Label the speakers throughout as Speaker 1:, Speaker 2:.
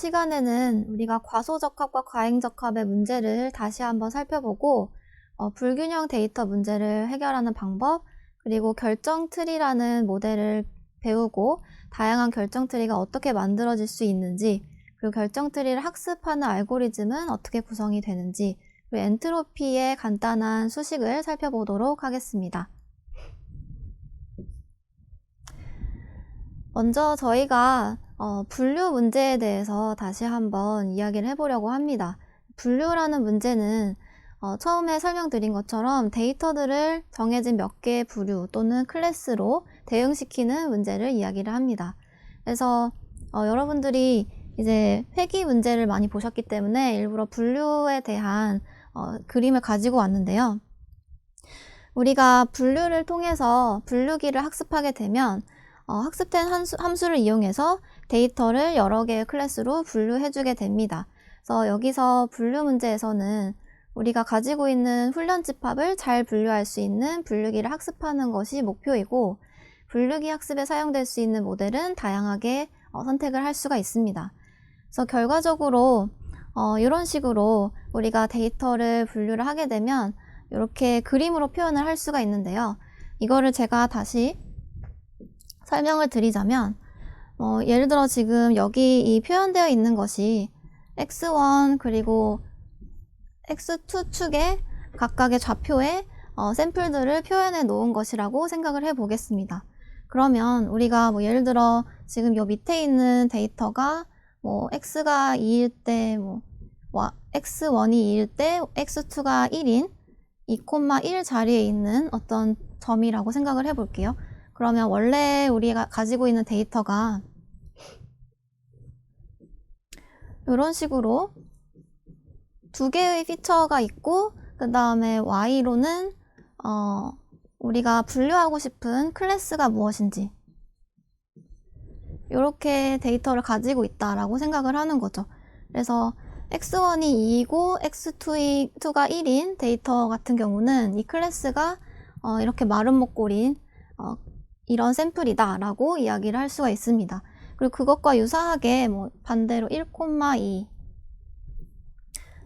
Speaker 1: 시간에는 우리가 과소적합과 과잉적합의 문제를 다시 한번 살펴보고 불균형 데이터 문제를 해결하는 방법, 그리고 결정트리라는 모델을 배우고 다양한 결정트리가 어떻게 만들어질 수 있는지, 그리고 결정트리를 학습하는 알고리즘은 어떻게 구성이 되는지, 그리고 엔트로피의 간단한 수식을 살펴보도록 하겠습니다. 먼저 저희가 분류 문제에 대해서 다시 한번 이야기를 해보려고 합니다. 분류라는 문제는 처음에 설명드린 것처럼 데이터들을 정해진 몇 개의 부류 또는 클래스로 대응시키는 문제를 이야기를 합니다. 그래서 여러분들이 이제 회귀 문제를 많이 보셨기 때문에 일부러 분류에 대한 그림을 가지고 왔는데요. 우리가 분류를 통해서 분류기를 학습하게 되면 학습된 함수를 이용해서 데이터를 여러 개의 클래스로 분류해주게 됩니다. 그래서 여기서 분류 문제에서는 우리가 가지고 있는 훈련 집합을 잘 분류할 수 있는 분류기를 학습하는 것이 목표이고, 분류기 학습에 사용될 수 있는 모델은 다양하게 선택을 할 수가 있습니다. 그래서 결과적으로 이런 식으로 우리가 데이터를 분류를 하게 되면 이렇게 그림으로 표현을 할 수가 있는데요. 이거를 제가 다시 설명을 드리자면 예를 들어 지금 여기 이 표현되어 있는 것이 x1 그리고 x2 축의 각각의 좌표에 샘플들을 표현해 놓은 것이라고 생각을 해 보겠습니다. 그러면 우리가 예를 들어 지금 요 밑에 있는 데이터가 x가 2일 때 x1이 2일 때 x2가 1인 2,1 자리에 있는 어떤 점이라고 생각을 해 볼게요. 그러면 원래 우리가 가지고 있는 데이터가 이런 식으로 두 개의 피처가 있고, 그 다음에 y로는 우리가 분류하고 싶은 클래스가 무엇인지 이렇게 데이터를 가지고 있다라고 생각을 하는 거죠. 그래서 x1이 2이고 x2가 1인 데이터 같은 경우는 이 클래스가 이렇게 마른 목골인 이런 샘플이다 라고 이야기를 할 수가 있습니다. 그리고 그것과 유사하게 반대로 1,2인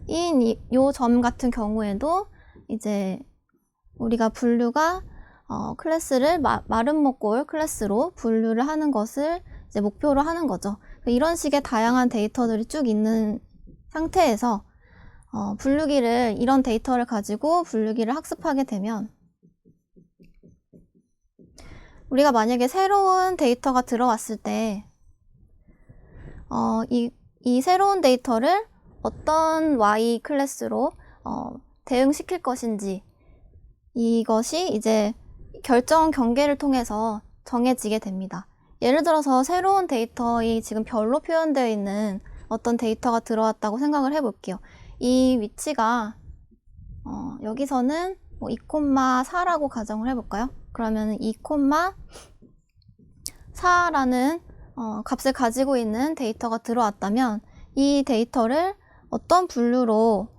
Speaker 1: 이 점 같은 경우에도 이제 우리가 분류가 클래스를 마른 목골 클래스로 분류를 하는 것을 이제 목표로 하는 거죠. 이런 식의 다양한 데이터들이 쭉 있는 상태에서 분류기를 이런 데이터를 가지고 분류기를 학습하게 되면 우리가 만약에 새로운 데이터가 들어왔을 때 이 새로운 데이터를 어떤 Y 클래스로 대응시킬 것인지 이것이 이제 결정 경계를 통해서 정해지게 됩니다. 예를 들어서 새로운 데이터의 지금 별로 표현되어 있는 어떤 데이터가 들어왔다고 생각을 해볼게요. 이 위치가 여기서는 2,4라고 가정을 해볼까요? 그러면 2,4라는 값을 가지고 있는 데이터가 들어왔다면 이 데이터를 어떤 분류로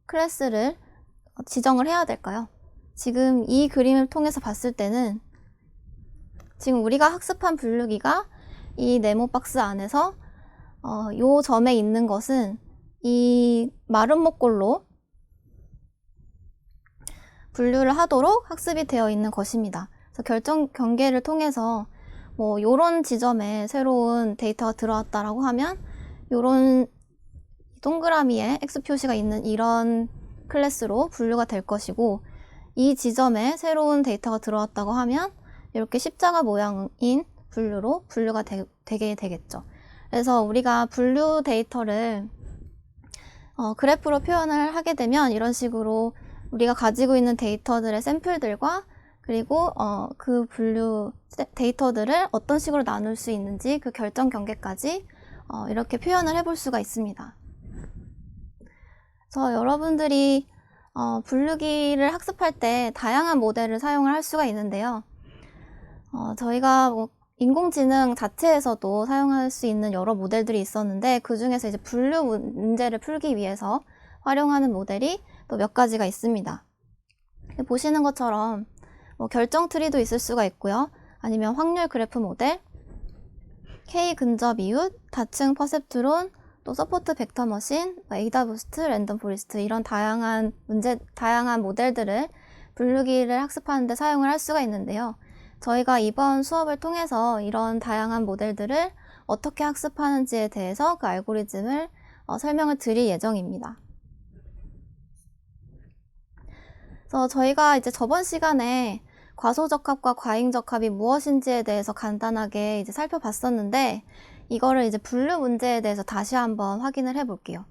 Speaker 1: 클래스를 지정을 해야 될까요? 지금 이 그림을 통해서 봤을 때는 지금 우리가 학습한 분류기가 이 네모 박스 안에서 요 점에 있는 것은 이 마른 목골로 분류를 하도록 학습이 되어 있는 것입니다. 그래서 결정 경계를 통해서 요런 지점에 새로운 데이터가 들어왔다라고 하면 요런 동그라미에 X 표시가 있는 이런 클래스로 분류가 될 것이고, 이 지점에 새로운 데이터가 들어왔다고 하면 이렇게 십자가 모양인 분류로 분류가 되게 되겠죠. 그래서 우리가 분류 데이터를 그래프로 표현을 하게 되면 이런 식으로 우리가 가지고 있는 데이터들의 샘플들과 그리고 그 분류 데이터들을 어떤 식으로 나눌 수 있는지 그 결정 경계까지 이렇게 표현을 해볼 수가 있습니다. 그래서 여러분들이 분류기를 학습할 때 다양한 모델을 사용을 할 수가 있는데요. 저희가 인공지능 자체에서도 사용할 수 있는 여러 모델들이 있었는데, 그 중에서 이제 분류 문제를 풀기 위해서 활용하는 모델이 또 몇 가지가 있습니다. 보시는 것처럼 결정 트리도 있을 수가 있고요. 아니면 확률 그래프 모델, K 근접 이웃, 다층 퍼셉트론, 또 서포트 벡터 머신, 에이다 부스트, 랜덤 포리스트 이런 다양한 모델들을 분류기를 학습하는 데 사용을 할 수가 있는데요. 저희가 이번 수업을 통해서 이런 다양한 모델들을 어떻게 학습하는지에 대해서 그 알고리즘을 설명을 드릴 예정입니다. 그래서 저희가 이제 저번 시간에 과소적합과 과잉적합이 무엇인지에 대해서 간단하게 이제 살펴봤었는데, 이거를 이제 분류 문제에 대해서 다시 한번 확인을 해 볼게요.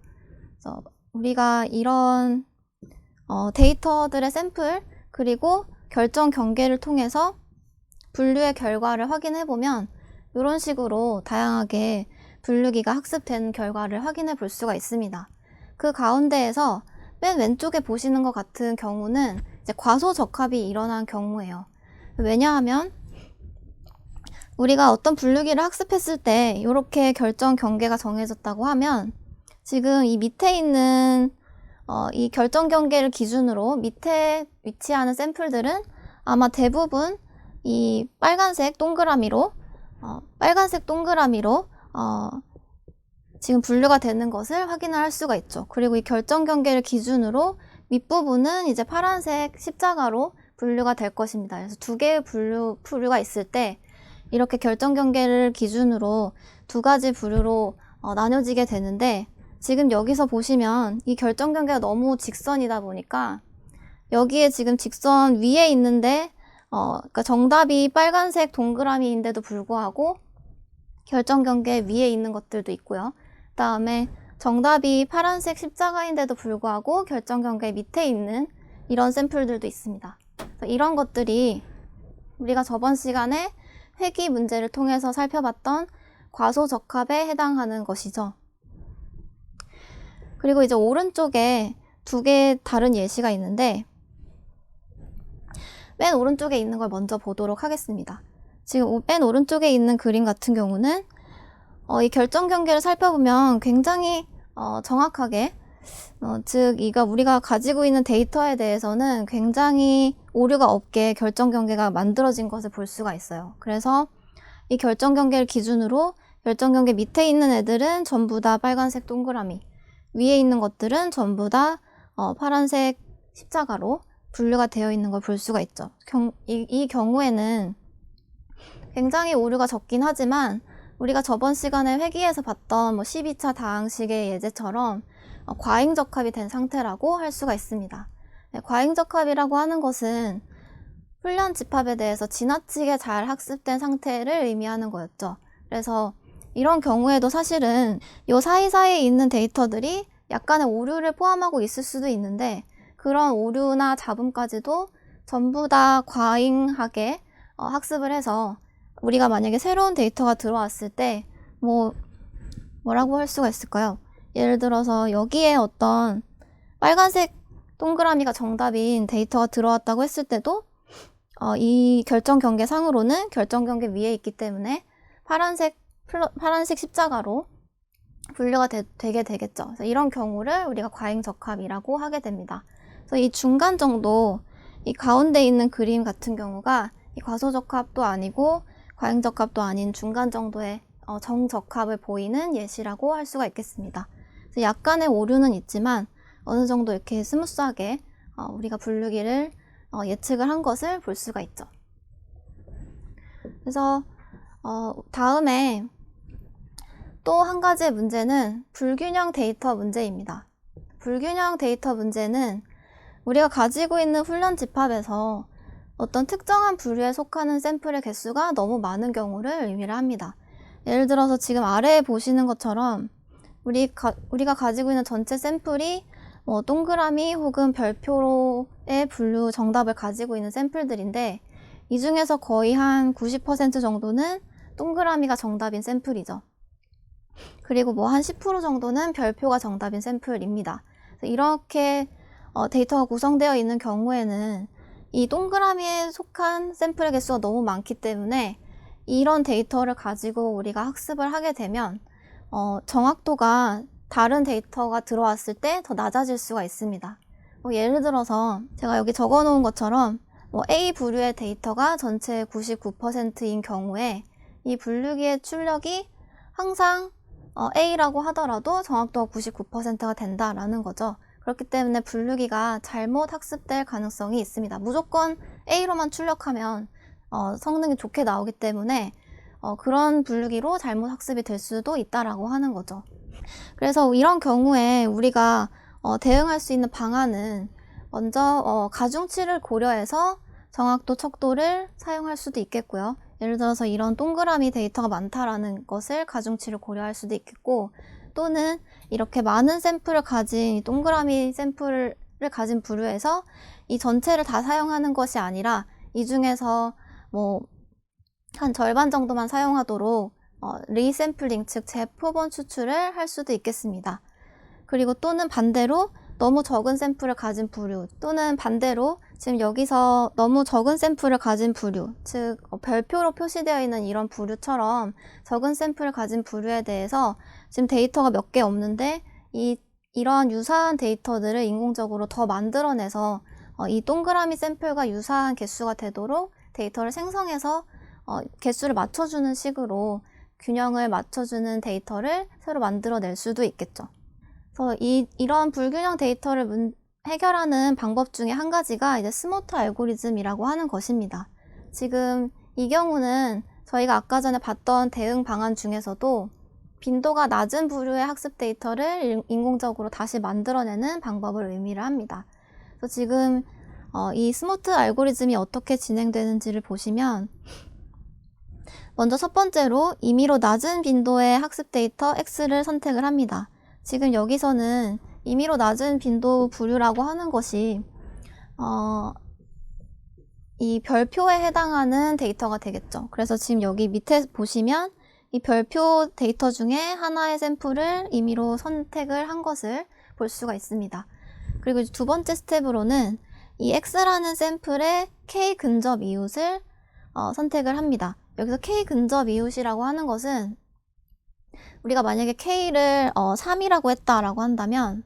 Speaker 1: 그래서 우리가 이런 데이터들의 샘플 그리고 결정 경계를 통해서 분류의 결과를 확인해 보면 이런 식으로 다양하게 분류기가 학습된 결과를 확인해 볼 수가 있습니다. 그 가운데에서 맨 왼쪽에 보시는 것 같은 경우는 이제 과소적합이 일어난 경우예요. 왜냐하면 우리가 어떤 분류기를 학습했을 때 이렇게 결정 경계가 정해졌다고 하면 지금 이 밑에 있는 이 결정 경계를 기준으로 밑에 위치하는 샘플들은 아마 대부분 이 빨간색 동그라미로 지금 분류가 되는 것을 확인을 할 수가 있죠. 그리고 이 결정 경계를 기준으로 윗부분은 이제 파란색 십자가로 분류가 될 것입니다. 그래서 두 개의 분류가 있을 때 이렇게 결정 경계를 기준으로 두 가지 부류로 나눠지게 되는데, 지금 여기서 보시면 이 결정 경계가 너무 직선이다 보니까 여기에 지금 직선 위에 있는데 그러니까 정답이 빨간색 동그라미인데도 불구하고 결정 경계 위에 있는 것들도 있고요. 그 다음에 정답이 파란색 십자가인데도 불구하고 결정 경계 밑에 있는 이런 샘플들도 있습니다. 이런 것들이 우리가 저번 시간에 회귀 문제를 통해서 살펴봤던 과소적합에 해당하는 것이죠. 그리고 이제 오른쪽에 두 개의 다른 예시가 있는데, 맨 오른쪽에 있는 걸 먼저 보도록 하겠습니다. 지금 맨 오른쪽에 있는 그림 같은 경우는 이 결정 경계를 살펴보면 굉장히 정확하게 즉 우리가 가지고 있는 데이터에 대해서는 굉장히 오류가 없게 결정 경계가 만들어진 것을 볼 수가 있어요. 그래서 이 결정 경계를 기준으로 결정 경계 밑에 있는 애들은 전부 다 빨간색 동그라미, 위에 있는 것들은 전부 다 파란색 십자가로 분류가 되어 있는 걸 볼 수가 있죠. 이 경우에는 굉장히 오류가 적긴 하지만 우리가 저번 시간에 회귀에서 봤던 12차 다항식의 예제처럼 과잉적합이 된 상태라고 할 수가 있습니다. 과잉적합이라고 하는 것은 훈련 집합에 대해서 지나치게 잘 학습된 상태를 의미하는 거였죠. 그래서 이런 경우에도 사실은 이 사이사이에 있는 데이터들이 약간의 오류를 포함하고 있을 수도 있는데, 그런 오류나 잡음까지도 전부 다 과잉하게 학습을 해서 우리가 만약에 새로운 데이터가 들어왔을 때 뭐라고 할 수가 있을까요? 예를 들어서 여기에 어떤 빨간색 동그라미가 정답인 데이터가 들어왔다고 했을 때도 이 결정 경계 상으로는 결정 경계 위에 있기 때문에 파란색 십자가로 분류가 되게 되겠죠. 그래서 이런 경우를 우리가 과잉적합이라고 하게 됩니다. 그래서 이 중간 정도, 이 가운데 있는 그림 같은 경우가 이 과소적합도 아니고 과잉적합도 아닌 중간 정도의 정적합을 보이는 예시라고 할 수가 있겠습니다. 그래서 약간의 오류는 있지만 어느 정도 이렇게 스무스하게 우리가 분류기를 예측을 한 것을 볼 수가 있죠. 그래서 다음에 또 한 가지의 문제는 불균형 데이터 문제입니다. 불균형 데이터 문제는 우리가 가지고 있는 훈련 집합에서 어떤 특정한 부류에 속하는 샘플의 개수가 너무 많은 경우를 의미를 합니다. 예를 들어서 지금 아래에 보시는 것처럼 우리가 가지고 있는 전체 샘플이 동그라미 혹은 별표의 분류 정답을 가지고 있는 샘플들인데, 이 중에서 거의 한 90% 정도는 동그라미가 정답인 샘플이죠. 그리고 한 10% 정도는 별표가 정답인 샘플입니다. 이렇게 데이터가 구성되어 있는 경우에는 이 동그라미에 속한 샘플의 개수가 너무 많기 때문에 이런 데이터를 가지고 우리가 학습을 하게 되면 정확도가 다른 데이터가 들어왔을 때 더 낮아질 수가 있습니다. 예를 들어서 제가 여기 적어 놓은 것처럼 A 부류의 데이터가 전체의 99%인 경우에 이 분류기의 출력이 항상 A라고 하더라도 정확도가 99%가 된다라는 거죠. 그렇기 때문에 분류기가 잘못 학습될 가능성이 있습니다. 무조건 A로만 출력하면 성능이 좋게 나오기 때문에 그런 분류기로 잘못 학습이 될 수도 있다라고 하는 거죠. 그래서 이런 경우에 우리가 대응할 수 있는 방안은 먼저 가중치를 고려해서 정확도 척도를 사용할 수도 있겠고요. 예를 들어서 이런 동그라미 데이터가 많다라는 것을 가중치를 고려할 수도 있겠고, 또는 이렇게 많은 샘플을 가진 동그라미 샘플을 가진 부류에서 이 전체를 다 사용하는 것이 아니라 이 중에서 뭐 한 절반 정도만 사용하도록 리샘플링, 즉 재표본 추출을 할 수도 있겠습니다. 그리고 또는 반대로 너무 적은 샘플을 가진 부류, 또는 반대로 지금 여기서 너무 적은 샘플을 가진 부류, 즉 별표로 표시되어 있는 이런 부류처럼 적은 샘플을 가진 부류에 대해서 지금 데이터가 몇 개 없는데 이러한 유사한 데이터들을 인공적으로 더 만들어내서 이 동그라미 샘플과 유사한 개수가 되도록 데이터를 생성해서 개수를 맞춰주는 식으로 균형을 맞춰주는 데이터를 새로 만들어낼 수도 있겠죠. 그래서 이런 불균형 데이터를 해결하는 방법 중에 한 가지가 이제 스모트 알고리즘이라고 하는 것입니다. 지금 이 경우는 저희가 아까 전에 봤던 대응 방안 중에서도 빈도가 낮은 부류의 학습 데이터를 인공적으로 다시 만들어내는 방법을 의미를 합니다. 그래서 지금 이 스모트 알고리즘이 어떻게 진행되는지를 보시면, 먼저 첫 번째로 임의로 낮은 빈도의 학습 데이터 X를 선택을 합니다. 지금 여기서는 임의로 낮은 빈도 부류라고 하는 것이 이 별표에 해당하는 데이터가 되겠죠. 그래서 지금 여기 밑에 보시면 이 별표 데이터 중에 하나의 샘플을 임의로 선택을 한 것을 볼 수가 있습니다. 그리고 두 번째 스텝으로는 이 X라는 샘플의 K 근접 이웃을 선택을 합니다. 여기서 K 근접 이웃이라고 하는 것은 우리가 만약에 K를 3이라고 했다라고 한다면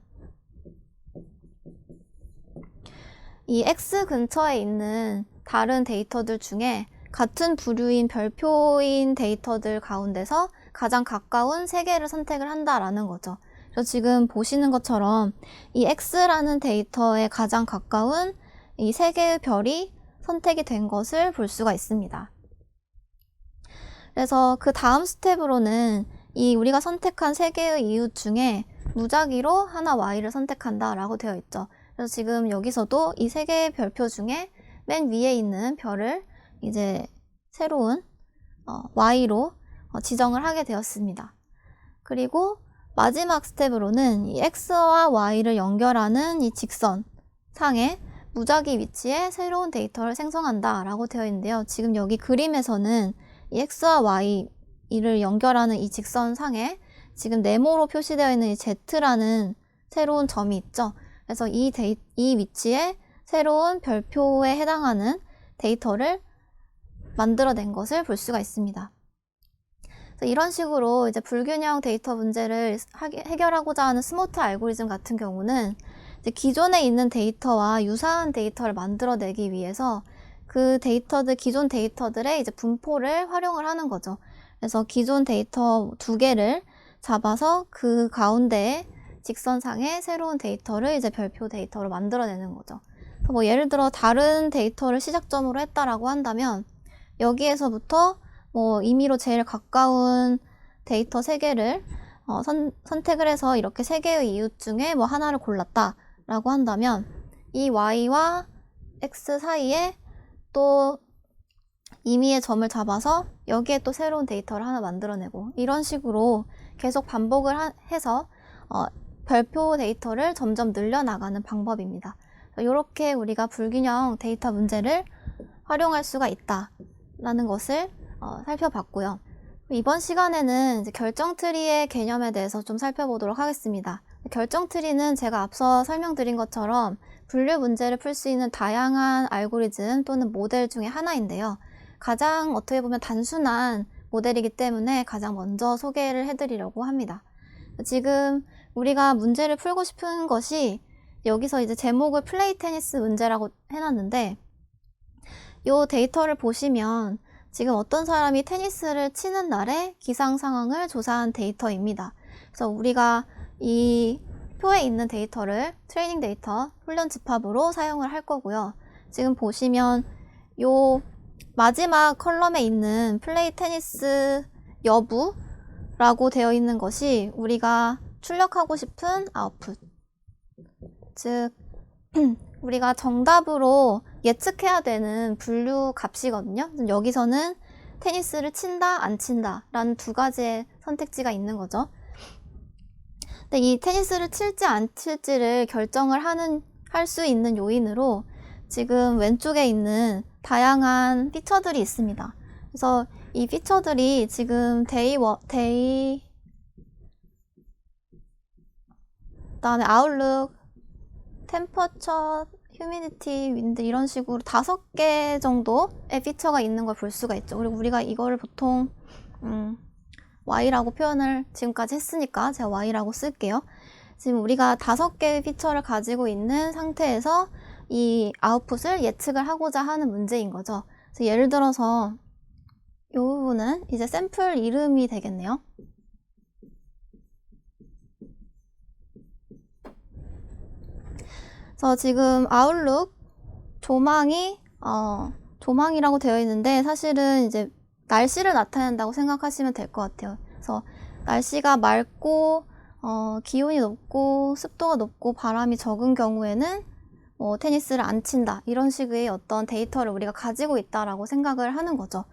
Speaker 1: 이 X 근처에 있는 다른 데이터들 중에 같은 부류인 별표인 데이터들 가운데서 가장 가까운 3개를 선택을 한다라는 거죠. 그래서 지금 보시는 것처럼 이 X라는 데이터에 가장 가까운 이 3개의 별이 선택이 된 것을 볼 수가 있습니다. 그래서 그 다음 스텝으로는 이 우리가 선택한 3개의 이웃 중에 무작위로 하나 Y를 선택한다 라고 되어 있죠. 그래서 지금 여기서도 이 3개의 별표 중에 맨 위에 있는 별을 이제 새로운 Y로 지정을 하게 되었습니다. 그리고 마지막 스텝으로는 이 X와 Y를 연결하는 이 직선 상에 무작위 위치에 새로운 데이터를 생성한다 라고 되어 있는데요. 지금 여기 그림에서는 이 X와 Y를 연결하는 이 직선상에 지금 네모로 표시되어 있는 이 Z라는 새로운 점이 있죠. 그래서 이 위치에 새로운 별표에 해당하는 데이터를 만들어낸 것을 볼 수가 있습니다. 그래서 이런 식으로 이제 불균형 데이터 문제를 해결하고자 하는 스모트 알고리즘 같은 경우는 이제 기존에 있는 데이터와 유사한 데이터를 만들어내기 위해서 그 기존 데이터들의 이제 분포를 활용을 하는 거죠. 그래서 기존 데이터 2개를 잡아서 그 가운데에 직선상에 새로운 데이터를 이제 별표 데이터로 만들어내는 거죠. 그래서 뭐 예를 들어 다른 데이터를 시작점으로 했다라고 한다면 여기에서부터 뭐 임의로 제일 가까운 데이터 3개를 선택을 해서 이렇게 3개의 이웃 중에 뭐 하나를 골랐다라고 한다면 이 Y와 X 사이에 또 임의의 점을 잡아서 여기에 또 새로운 데이터를 하나 만들어내고 이런 식으로 계속 반복을 해서 별표 데이터를 점점 늘려나가는 방법입니다. 이렇게 우리가 불균형 데이터 문제를 활용할 수가 있다라는 것을 살펴봤고요. 이번 시간에는 이제 결정트리의 개념에 대해서 좀 살펴보도록 하겠습니다. 결정트리는 제가 앞서 설명드린 것처럼 분류 문제를 풀 수 있는 다양한 알고리즘 또는 모델 중에 하나인데요. 가장 어떻게 보면 단순한 모델이기 때문에 가장 먼저 소개를 해드리려고 합니다. 지금 우리가 문제를 풀고 싶은 것이 여기서 이제 제목을 플레이 테니스 문제라고 해놨는데 이 데이터를 보시면 지금 어떤 사람이 테니스를 치는 날의 기상 상황을 조사한 데이터입니다. 그래서 우리가 이 표에 있는 데이터를 트레이닝 데이터, 훈련 집합으로 사용을 할 거고요. 지금 보시면 요 마지막 컬럼에 있는 플레이 테니스 여부라고 되어 있는 것이 우리가 출력하고 싶은 아웃풋, 즉 우리가 정답으로 예측해야 되는 분류 값이거든요. 여기서는 테니스를 친다, 안 친다 라는 두 가지의 선택지가 있는 거죠. 근데 이 테니스를 칠지 안 칠지를 결정을 할 수 있는 요인으로 지금 왼쪽에 있는 다양한 피처들이 있습니다. 그래서 이 피처들이 지금 그다음에 아웃룩, 템퍼처, 휴미디티, 윈드 이런 식으로 5개 정도의 피처가 있는 걸 볼 수가 있죠. 그리고 우리가 이거를 보통 Y라고 표현을 지금까지 했으니까 제가 Y라고 쓸게요. 지금 우리가 5개의 피처를 가지고 있는 상태에서 이 아웃풋을 예측을 하고자 하는 문제인 거죠. 그래서 예를 들어서 이 부분은 이제 샘플 이름이 되겠네요. 그래서 지금 아웃룩 조망이라고 되어 있는데 사실은 이제 날씨를 나타낸다고 생각하시면 될 것 같아요. 그래서 날씨가 맑고 기온이 높고 습도가 높고 바람이 적은 경우에는 테니스를 안 친다 이런 식의 어떤 데이터를 우리가 가지고 있다라고 생각을 하는 거죠.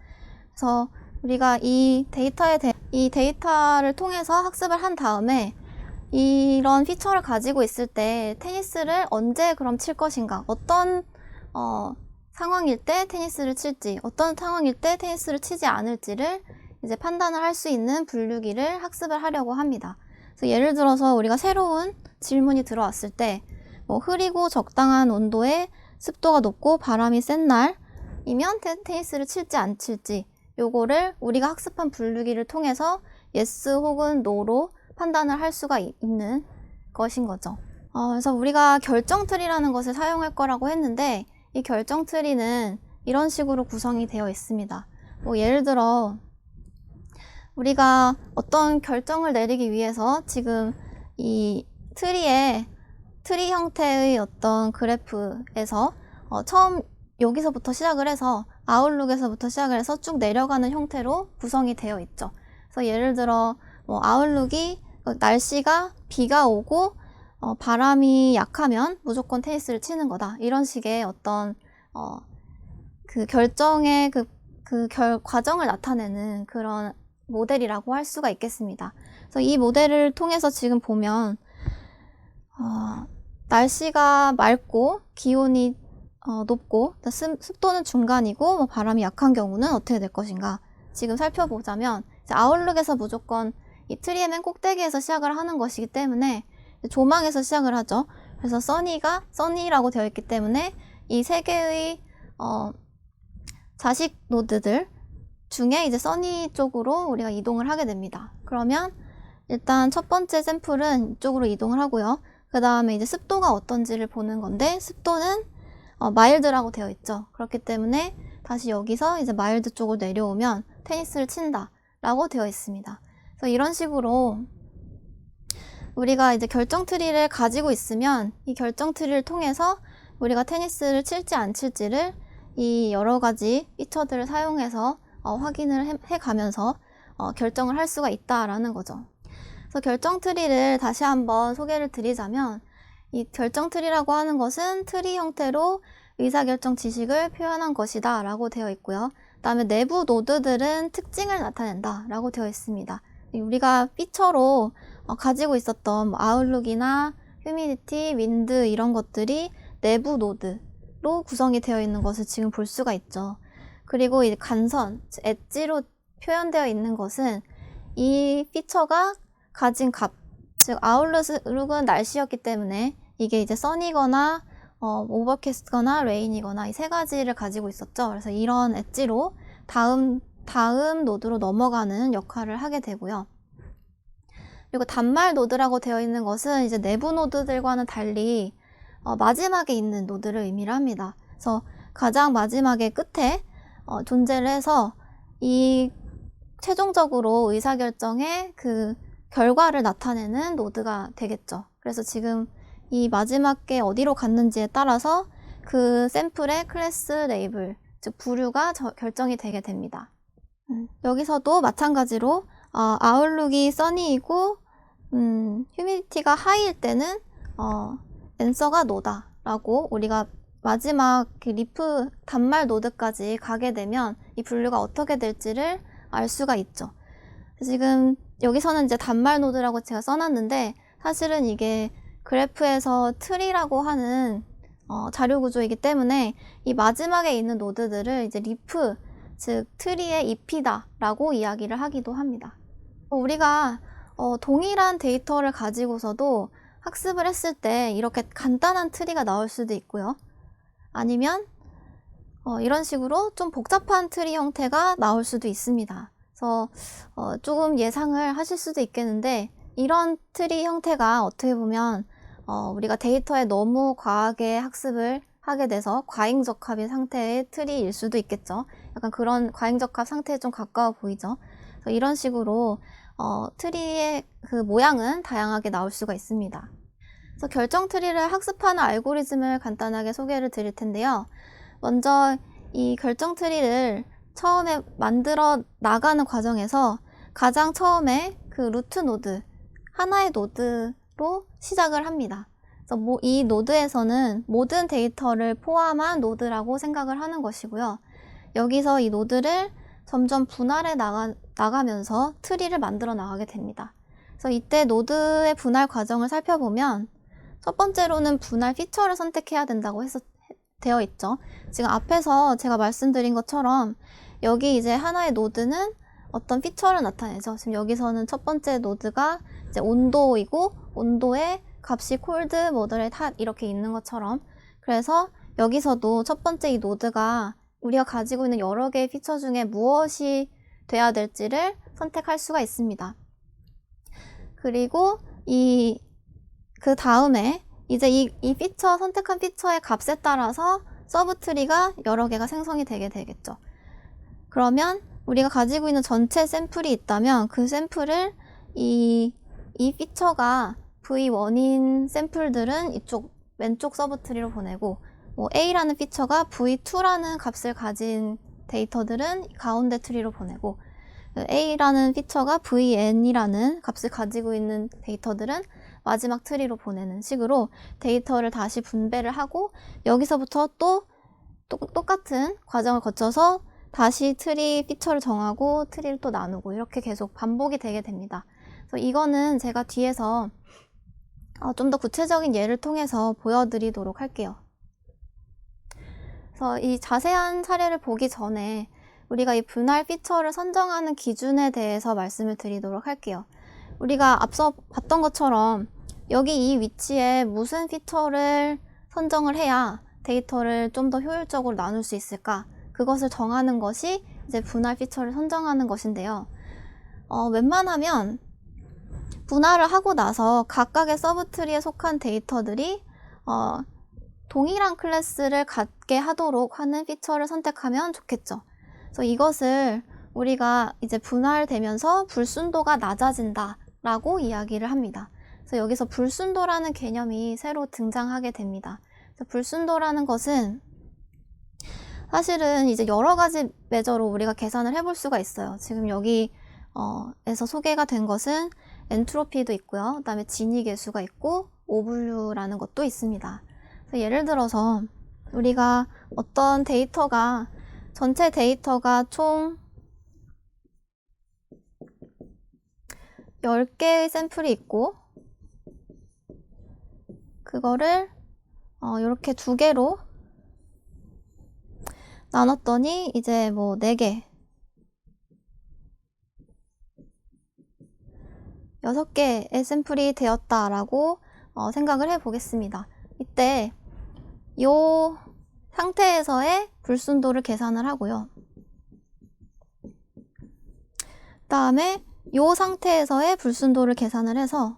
Speaker 1: 그래서 우리가 이 데이터를 통해서 학습을 한 다음에 이런 피처를 가지고 있을 때 테니스를 언제 그럼 칠 것인가, 어떤 상황일 때 테니스를 칠지, 어떤 상황일 때 테니스를 치지 않을지를 이제 판단을 할 수 있는 분류기를 학습을 하려고 합니다. 그래서 예를 들어서 우리가 새로운 질문이 들어왔을 때 흐리고 적당한 온도에 습도가 높고 바람이 센 날이면 테니스를 칠지 안 칠지 요거를 우리가 학습한 분류기를 통해서 yes 혹은 no로 판단을 할 수가 있는 것인 거죠. 그래서 우리가 결정트리라는 것을 사용할 거라고 했는데 이 결정트리는 이런 식으로 구성이 되어 있습니다. 예를 들어 우리가 어떤 결정을 내리기 위해서 지금 이 트리 형태의 어떤 그래프에서 처음 여기서부터 시작을 해서 아웃룩에서부터 시작을 해서 쭉 내려가는 형태로 구성이 되어 있죠. 그래서 예를 들어 아웃룩이 날씨가 비가 오고 바람이 약하면 무조건 테니스를 치는 거다. 이런 식의 어떤 그 결정의 과정을 나타내는 그런 모델이라고 할 수가 있겠습니다. 그래서 이 모델을 통해서 지금 보면 날씨가 맑고 기온이 높고 습도는 중간이고 바람이 약한 경우는 어떻게 될 것인가 지금 살펴보자면 이제 아웃룩에서 무조건 이 트리의 맨 꼭대기에서 시작을 하는 것이기 때문에 조망에서 시작을 하죠. 그래서 써니라고 되어 있기 때문에 이 3개의 자식 노드들 중에 이제 써니 쪽으로 우리가 이동을 하게 됩니다. 그러면 일단 첫 번째 샘플은 이쪽으로 이동을 하고요. 그 다음에 이제 습도가 어떤지를 보는 건데 습도는 마일드라고 되어 있죠. 그렇기 때문에 다시 여기서 이제 마일드 쪽으로 내려오면 테니스를 친다 라고 되어 있습니다. 그래서 이런 식으로 우리가 이제 결정 트리를 가지고 있으면 이 결정 트리를 통해서 우리가 테니스를 칠지 안 칠지를 이 여러 가지 피처들을 사용해서 확인을 해가면서 결정을 할 수가 있다라는 거죠. 그래서 결정 트리를 다시 한번 소개를 드리자면 이 결정 트리라고 하는 것은 트리 형태로 의사결정 지식을 표현한 것이다 라고 되어 있고요. 그 다음에 내부 노드들은 특징을 나타낸다 라고 되어 있습니다. 우리가 피처로 가지고 있었던 아웃룩이나 휴미디티, 윈드 이런 것들이 내부 노드로 구성이 되어 있는 것을 지금 볼 수가 있죠. 그리고 이 간선, 엣지로 표현되어 있는 것은 이 피처가 가진 값, 즉 아웃룩은 날씨였기 때문에 이게 이제 써니거나 오버캐스트거나 레인이거나 이 3가지를 가지고 있었죠. 그래서 이런 엣지로 다음 노드로 넘어가는 역할을 하게 되고요. 그리고 단말 노드라고 되어 있는 것은 이제 내부 노드들과는 달리 마지막에 있는 노드를 의미를 합니다. 그래서 가장 마지막에 끝에 존재를 해서 이 최종적으로 의사결정의 그 결과를 나타내는 노드가 되겠죠. 그래서 지금 이 마지막 게 어디로 갔는지에 따라서 그 샘플의 클래스 레이블, 즉 부류가 결정이 되게 됩니다. 여기서도 마찬가지로 아웃룩이 써니이고 휴미디티가 하이일 때는 앤서가 노다 라고 우리가 마지막 그 리프 단말 노드까지 가게 되면 이 분류가 어떻게 될지를 알 수가 있죠. 지금 여기서는 이제 단말 노드라고 제가 써놨는데 사실은 이게 그래프에서 트리라고 하는 자료 구조이기 때문에 이 마지막에 있는 노드들을 이제 리프, 즉 트리의 잎이다 라고 이야기를 하기도 합니다. 우리가 동일한 데이터를 가지고서도 학습을 했을 때 이렇게 간단한 트리가 나올 수도 있고요. 아니면 이런 식으로 좀 복잡한 트리 형태가 나올 수도 있습니다. 그래서 조금 예상을 하실 수도 있겠는데 이런 트리 형태가 어떻게 보면 우리가 데이터에 너무 과하게 학습을 하게 돼서 과잉적합인 상태의 트리일 수도 있겠죠. 약간 그런 과잉적합 상태에 좀 가까워 보이죠. 그래서 이런 식으로 트리의 그 모양은 다양하게 나올 수가 있습니다. 그래서 결정 트리를 학습하는 알고리즘을 간단하게 소개를 드릴 텐데요. 먼저 이 결정 트리를 처음에 만들어 나가는 과정에서 가장 처음에 그 루트 노드, 하나의 노드로 시작을 합니다. 그래서 이 노드에서는 모든 데이터를 포함한 노드라고 생각을 하는 것이고요. 여기서 이 노드를 점점 분할해 나가면서 트리를 만들어 나가게 됩니다. 그래서 이때 노드의 분할 과정을 살펴보면 첫 번째로는 분할 피처를 선택해야 된다고 되어 있죠. 지금 앞에서 제가 말씀드린 것처럼 여기 이제 하나의 노드는 어떤 피처를 나타내죠. 지금 여기서는 첫 번째 노드가 이제 온도이고 온도의 값이 콜드, 모더레이트, 핫 이렇게 있는 것처럼 그래서 여기서도 첫 번째 이 노드가 우리가 가지고 있는 여러 개의 피처 중에 무엇이 돼야 될지를 선택할 수가 있습니다. 그리고 그 다음에 이제 이 선택한 피처의 값에 따라서 서브트리가 여러 개가 생성이 되게 되겠죠. 그러면 우리가 가지고 있는 전체 샘플이 있다면 그 샘플을 이 피처가 V1인 샘플들은 이쪽 왼쪽 서브트리로 보내고 A라는 피처가 V2라는 값을 가진 데이터들은 가운데 트리로 보내고 A라는 피처가 VN이라는 값을 가지고 있는 데이터들은 마지막 트리로 보내는 식으로 데이터를 다시 분배를 하고 여기서부터 또 똑같은 과정을 거쳐서 다시 트리 피처를 정하고 트리를 또 나누고 이렇게 계속 반복이 되게 됩니다. 그래서 이거는 제가 뒤에서 좀 더 구체적인 예를 통해서 보여드리도록 할게요. 그래서 이 자세한 사례를 보기 전에 우리가 이 분할 피처를 선정하는 기준에 대해서 말씀을 드리도록 할게요. 우리가 앞서 봤던 것처럼 여기 이 위치에 무슨 피처를 선정을 해야 데이터를 좀 더 효율적으로 나눌 수 있을까? 그것을 정하는 것이 이제 분할 피처를 선정하는 것인데요. 웬만하면 분할을 하고 나서 각각의 서브트리에 속한 데이터들이 동일한 클래스를 갖게 하도록 하는 피처를 선택하면 좋겠죠. 그래서 이것을 우리가 이제 분할되면서 불순도가 낮아진다 라고 이야기를 합니다. 그래서 여기서 불순도라는 개념이 새로 등장하게 됩니다. 그래서 불순도라는 것은 사실은 이제 여러 가지 매저로 우리가 계산을 해볼 수가 있어요. 지금 여기에서 소개가 된 것은 엔트로피도 있고요. 그 다음에 진위 계수가 있고 오분류라는 것도 있습니다. 그래서 예를 들어서 우리가 어떤 데이터가 전체 데이터가 총 10개의 샘플이 있고 그거를 이렇게 2개로 나눴더니 이제 뭐 4개 6개의 샘플이 되었다라고 생각을 해 보겠습니다. 이때 이 상태에서의 불순도를 계산을 하고요. 그 다음에 이 상태에서의 불순도를 계산을 해서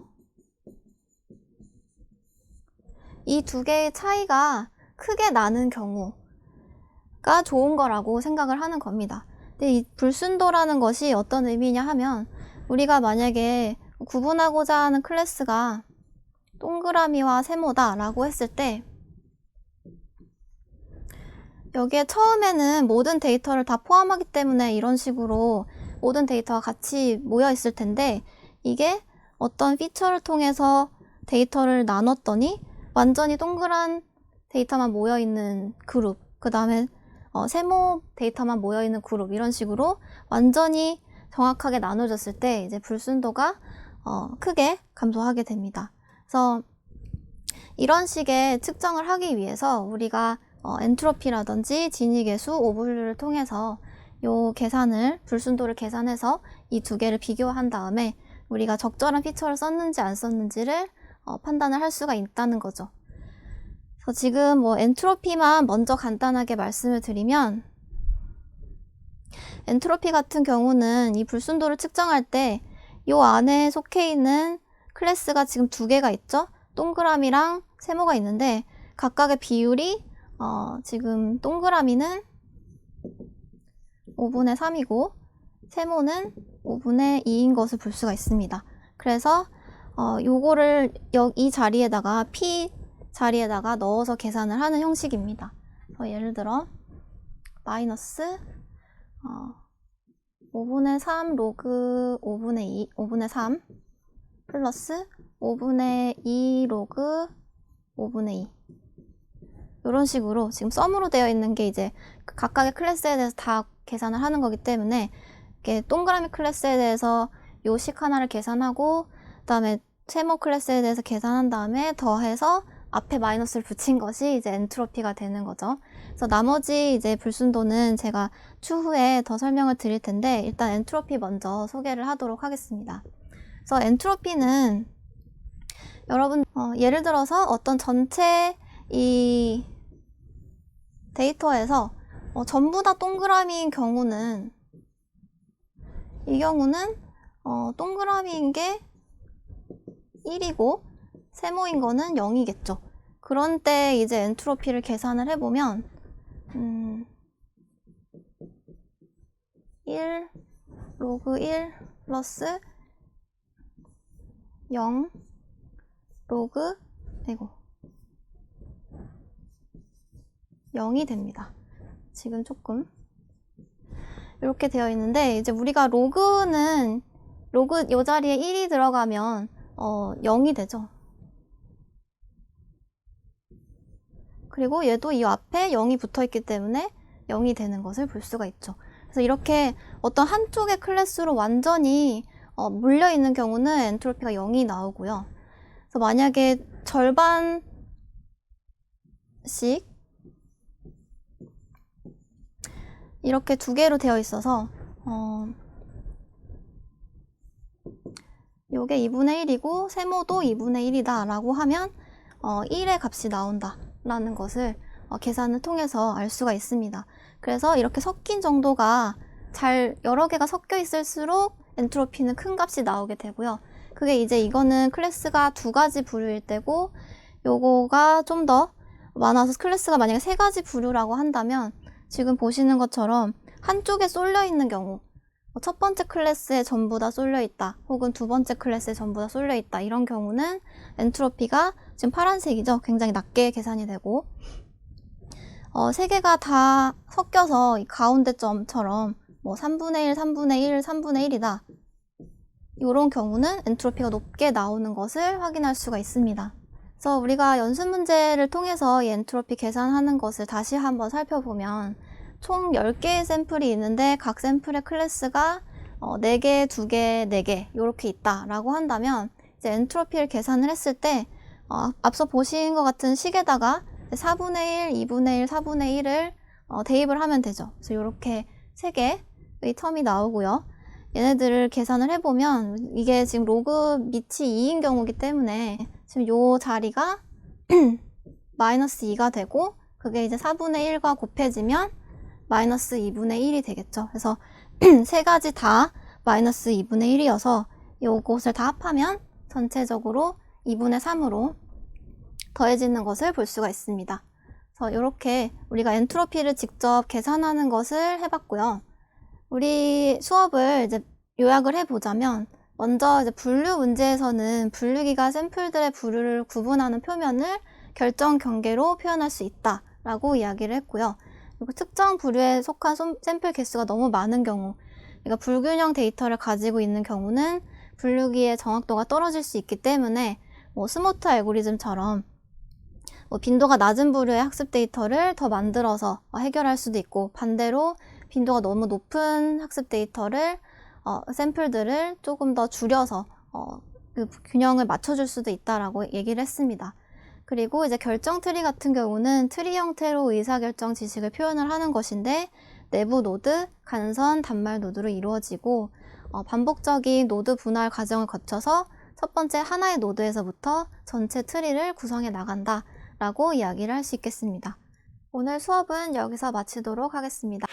Speaker 1: 이 2개의 차이가 크게 나는 경우가 좋은 거라고 생각을 하는 겁니다. 근데 이 불순도라는 것이 어떤 의미냐 하면 우리가 만약에 구분하고자 하는 클래스가 동그라미와 세모다 라고 했을 때 여기에 처음에는 모든 데이터를 다 포함하기 때문에 이런 식으로 모든 데이터가 같이 모여 있을 텐데 이게 어떤 피처를 통해서 데이터를 나눴더니 완전히 동그란 데이터만 모여 있는 그룹, 그 다음에 세모 데이터만 모여 있는 그룹, 이런 식으로 완전히 정확하게 나눠졌을 때 이제 불순도가 크게 감소하게 됩니다. 그래서 이런 식의 측정을 하기 위해서 우리가 엔트로피라든지 진위계수, 오분류를 통해서 요 계산을, 불순도를 계산해서 이 두 개를 비교한 다음에 우리가 적절한 피처를 썼는지 안 썼는지를 판단을 할 수가 있다는 거죠. 그래서 지금 엔트로피만 먼저 간단하게 말씀을 드리면, 엔트로피 같은 경우는 이 불순도를 측정할 때 요 안에 속해 있는 클래스가 지금 두 개가 있죠? 동그라미랑 세모가 있는데 각각의 비율이 지금 동그라미는 5분의 3이고 세모는 5분의 2인 것을 볼 수가 있습니다. 그래서 요거를 이 자리에다가 P 자리에다가 넣어서 계산을 하는 형식입니다. 예를 들어 마이너스 5분의 3 로그 5분의 3 플러스 5분의 2 로그 5분의 2 이런 식으로 지금 썸으로 되어 있는 게 이제 각각의 클래스에 대해서 다 계산을 하는 거기 때문에 이렇게 동그라미 클래스에 대해서 요식 하나를 계산하고 그 다음에 세모 클래스에 대해서 계산한 다음에 더해서 앞에 마이너스를 붙인 것이 이제 엔트로피가 되는 거죠. 그래서 나머지 이제 불순도는 제가 추후에 더 설명을 드릴 텐데 일단 엔트로피 먼저 소개를 하도록 하겠습니다. 그래서 엔트로피는 여러분 예를 들어서 어떤 전체 이 데이터에서 전부 다 동그라미인 경우는 이 경우는 동그라미인 게 1이고 세모인 거는 0이겠죠. 그런 때 이제 엔트로피를 계산을 해보면 1 로그 1 플러스 0 로그 0이 됩니다. 지금 조금 이렇게 되어 있는데 이제 우리가 로그 요 자리에 1이 들어가면 0이 되죠. 그리고 얘도 이 앞에 0이 붙어 있기 때문에 0이 되는 것을 볼 수가 있죠. 그래서 이렇게 어떤 한쪽의 클래스로 완전히 물려 있는 경우는 엔트로피가 0이 나오고요. 그래서 만약에 절반씩 이렇게 두 개로 되어 있어서 요게 2분의 1이고 세모도 2분의 1이다 라고 하면 1의 값이 나온다 라는 것을 계산을 통해서 알 수가 있습니다. 그래서 이렇게 섞인 정도가 여러 개가 섞여 있을수록 엔트로피는 큰 값이 나오게 되고요. 그게 이제 이거는 클래스가 두 가지 부류일 때고 요거가 좀 더 많아서 클래스가 만약에 세 가지 부류라고 한다면 지금 보시는 것처럼 한쪽에 쏠려 있는 경우 첫 번째 클래스에 전부 다 쏠려 있다 혹은 두 번째 클래스에 전부 다 쏠려 있다 이런 경우는 엔트로피가 지금 파란색이죠. 굉장히 낮게 계산이 되고 세 개가 다 섞여서 이 가운데 점처럼 3분의 1, 3분의 1, 3분의 1이다 이런 경우는 엔트로피가 높게 나오는 것을 확인할 수가 있습니다. 그래서 우리가 연습 문제를 통해서 이 엔트로피 계산하는 것을 다시 한번 살펴보면 총 10개의 샘플이 있는데 각 샘플의 클래스가 4개, 2개, 4개 이렇게 있다라고 한다면 이제 엔트로피를 계산을 했을 때 앞서 보신 것 같은 식에다가 4분의 1, 2분의 1, 4분의 1을 대입을 하면 되죠. 그래서 이렇게 3개의 텀이 나오고요. 얘네들을 계산을 해보면 이게 지금 로그 밑이 2인 경우이기 때문에 지금 요 자리가 마이너스 2가 되고 그게 이제 4분의 1과 곱해지면 마이너스 2분의 1이 되겠죠. 그래서 세 가지 다 마이너스 2분의 1이어서 요것을 다 합하면 전체적으로 2분의 3으로 더해지는 것을 볼 수가 있습니다. 그래서 이렇게 우리가 엔트로피를 직접 계산하는 것을 해봤고요. 우리 수업을 이제 요약을 해보자면, 먼저 이제 분류 문제에서는 분류기가 샘플들의 부류를 구분하는 표면을 결정 경계로 표현할 수 있다라고 이야기를 했고요. 그리고 특정 부류에 속한 샘플 개수가 너무 많은 경우, 그러니까 불균형 데이터를 가지고 있는 경우는 분류기의 정확도가 떨어질 수 있기 때문에 스모트 알고리즘처럼 빈도가 낮은 부류의 학습 데이터를 더 만들어서 해결할 수도 있고, 반대로 빈도가 너무 높은 학습 데이터를 샘플들을 조금 더 줄여서 그 균형을 맞춰줄 수도 있다라고 얘기를 했습니다. 그리고 이제 결정 트리 같은 경우는 트리 형태로 의사결정 지식을 표현을 하는 것인데, 내부 노드, 간선, 단말 노드로 이루어지고 반복적인 노드 분할 과정을 거쳐서 첫 번째 하나의 노드에서부터 전체 트리를 구성해 나간다 라고 이야기를 할 수 있겠습니다. 오늘 수업은 여기서 마치도록 하겠습니다.